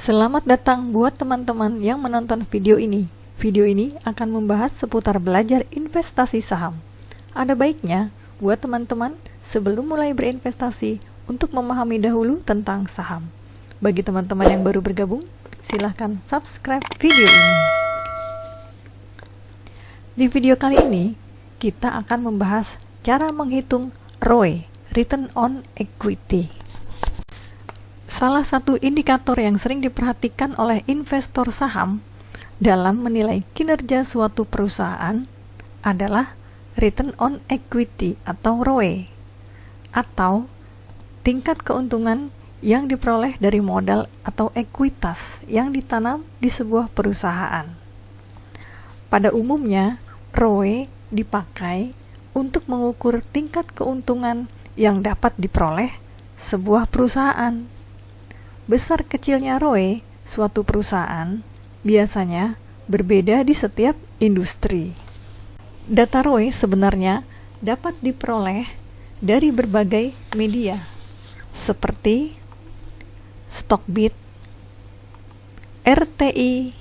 Selamat datang buat teman-teman yang menonton video ini. Video ini akan membahas seputar belajar investasi saham. Ada baiknya buat teman-teman sebelum mulai berinvestasi untuk memahami dahulu tentang saham. Bagi teman-teman yang baru bergabung, silahkan subscribe video ini. Di video kali ini, kita akan membahas cara menghitung ROE, Return on Equity. Salah satu indikator yang sering diperhatikan oleh investor saham dalam menilai kinerja suatu perusahaan adalah Return on Equity atau ROE, atau tingkat keuntungan yang diperoleh dari modal atau ekuitas yang ditanam di sebuah perusahaan. Pada umumnya, ROE dipakai untuk mengukur tingkat keuntungan yang dapat diperoleh sebuah perusahaan. Besar kecilnya ROE suatu perusahaan biasanya berbeda di setiap industri. Data ROE sebenarnya dapat diperoleh dari berbagai media seperti Stockbit, RTI,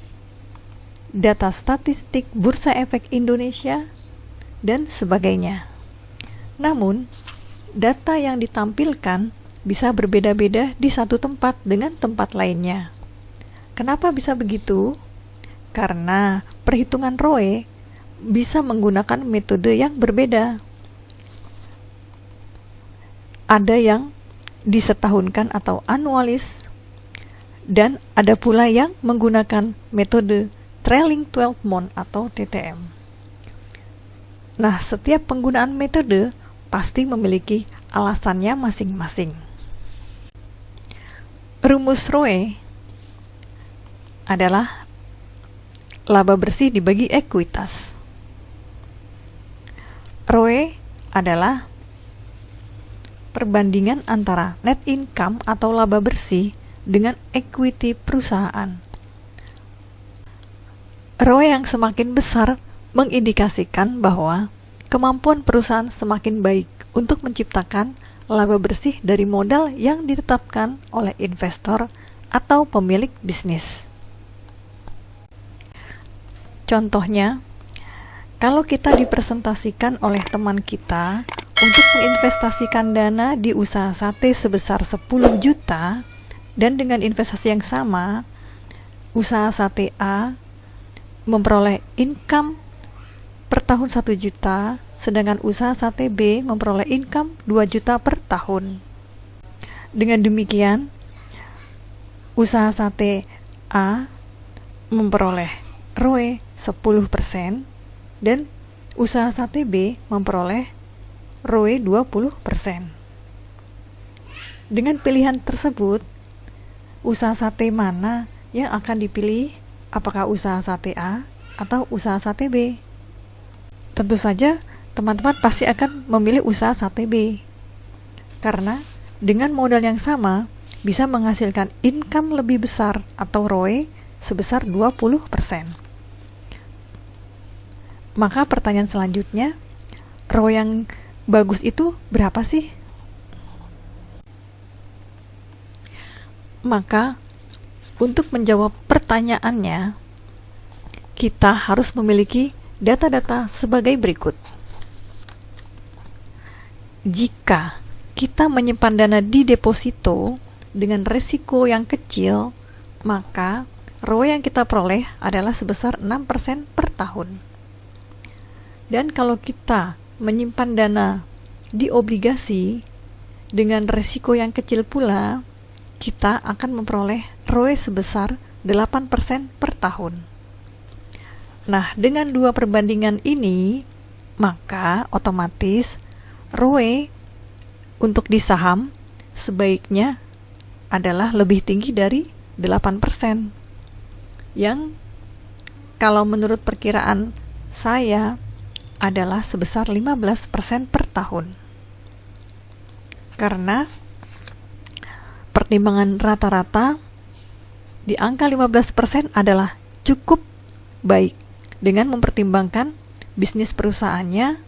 data statistik Bursa Efek Indonesia, dan sebagainya. Namun, data yang ditampilkan bisa berbeda-beda di satu tempat dengan tempat lainnya. Kenapa bisa begitu? Karena perhitungan ROE bisa menggunakan metode yang berbeda. Ada yang disetahunkan atau annualis, dan ada pula yang menggunakan metode trailing 12 month atau TTM. Nah, setiap penggunaan metode pasti memiliki alasannya masing-masing. Rumus ROE adalah laba bersih dibagi ekuitas. ROE adalah perbandingan antara net income atau laba bersih dengan equity perusahaan. ROE yang semakin besar mengindikasikan bahwa kemampuan perusahaan semakin baik untuk menciptakan laba bersih dari modal yang ditetapkan oleh investor atau pemilik bisnis. Contohnya, kalau kita dipresentasikan oleh teman kita untuk menginvestasikan dana di usaha sate sebesar 10 juta dan dengan investasi yang sama, usaha sate A memperoleh income per tahun 1 juta, sedangkan usaha sate B memperoleh income 2 juta per tahun. Dengan demikian, usaha sate A memperoleh ROE 10% dan usaha sate B memperoleh ROE 20%. Dengan pilihan tersebut, usaha sate mana yang akan dipilih? Apakah usaha sate A atau usaha sate B? Tentu saja teman-teman pasti akan memilih usaha sate B, karena dengan modal yang sama bisa menghasilkan income lebih besar atau ROE sebesar 20%. Maka pertanyaan selanjutnya, ROE yang bagus itu berapa sih? Maka untuk menjawab pertanyaannya, kita harus memiliki data-data sebagai berikut. Jika kita menyimpan dana di deposito dengan resiko yang kecil, maka ROE yang kita peroleh adalah sebesar 6% per tahun. Dan kalau kita menyimpan dana di obligasi dengan resiko yang kecil pula, kita akan memperoleh ROE sebesar 8% per tahun. Nah, dengan dua perbandingan ini, maka otomatis ROE untuk di saham sebaiknya adalah lebih tinggi dari 8%. Yang kalau menurut perkiraan saya adalah sebesar 15% per tahun. Karena pertimbangan rata-rata di angka 15% adalah cukup baik dengan mempertimbangkan bisnis perusahaannya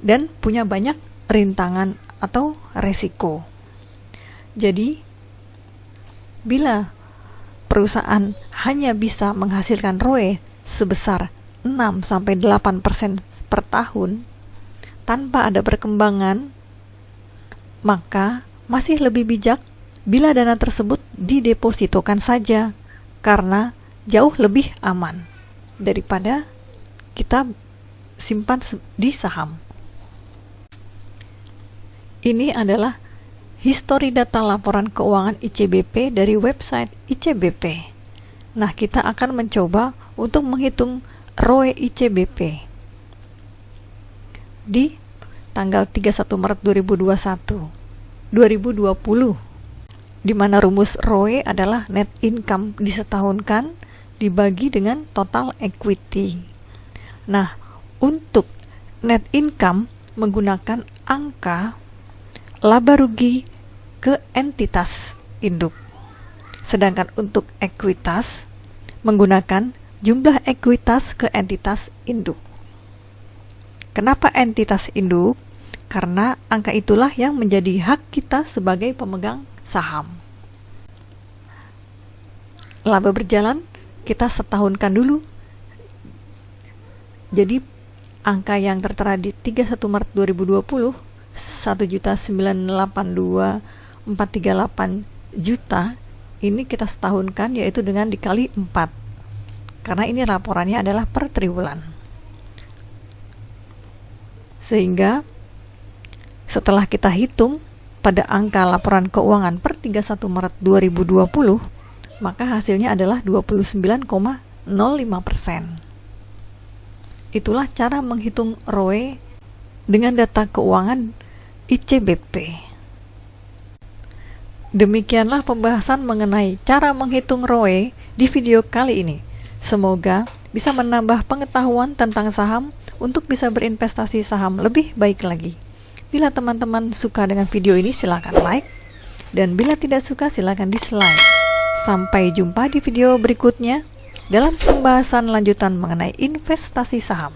dan punya banyak rintangan atau resiko. Jadi, bila perusahaan hanya bisa menghasilkan ROE sebesar 6-8% per tahun tanpa ada perkembangan, maka masih lebih bijak bila dana tersebut didepositokan saja, karena jauh lebih aman daripada kita simpan di saham. Ini adalah histori data laporan keuangan ICBP dari website ICBP. Nah, kita akan mencoba untuk menghitung ROE ICBP di tanggal 31 Maret 2020, di mana rumus ROE adalah net income disetahunkan dibagi dengan total equity. Nah, untuk net income menggunakan angka laba rugi ke entitas induk. Sedangkan untuk ekuitas menggunakan jumlah ekuitas ke entitas induk. Kenapa entitas induk? Karena angka itulah yang menjadi hak kita sebagai pemegang saham. Laba berjalan kita setahunkan dulu. Jadi angka yang tertera di 31 Maret 2020 1.982.438 juta ini kita setahunkan, yaitu dengan dikali 4, karena ini laporannya adalah per triwulan. Sehingga setelah kita hitung pada angka laporan keuangan per 31 Maret 2020, maka hasilnya adalah 29,05%. Itulah cara menghitung ROE dengan data keuangan ICBP. Demikianlah pembahasan mengenai cara menghitung ROE di video kali ini. Semoga bisa menambah pengetahuan tentang saham untuk bisa berinvestasi saham lebih baik lagi. Bila teman-teman suka dengan video ini, silakan like, dan bila tidak suka silakan dislike. Sampai jumpa di video berikutnya dalam pembahasan lanjutan mengenai investasi saham.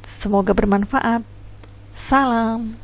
Semoga bermanfaat. Salam.